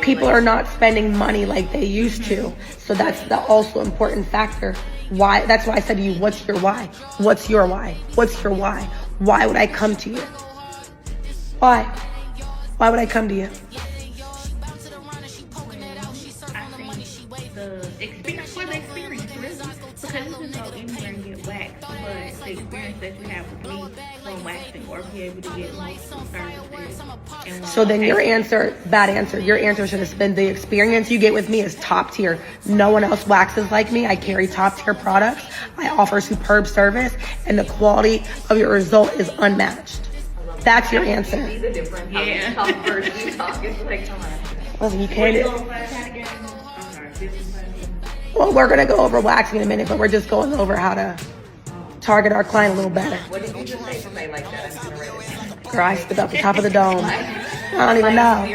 People are not spending money like they used to. So that's the also important factor. Why? That's why I said to you, what's your why? What's your why? What's your why? Why would I come to you? Why? Why would I come to you? I think the experience for the experience, really. Because you can go anywhere and get waxed, but the experience that you have with me from waxing or be able to get multiple services. So then your answer, bad answer. Your answer should have been the experience you get with me is top tier. No one else waxes like me. I carry top tier products. I offer superb service, and the quality of your result is unmatched. That's your answer. Yeah. Listen, you can't. Well, we're gonna go over waxing in a minute, but we're just going over how to target our client a little better. What did you just say? Something like that. I'm gonna write it down. Girl, I stood up the top of the dome. I don't even know.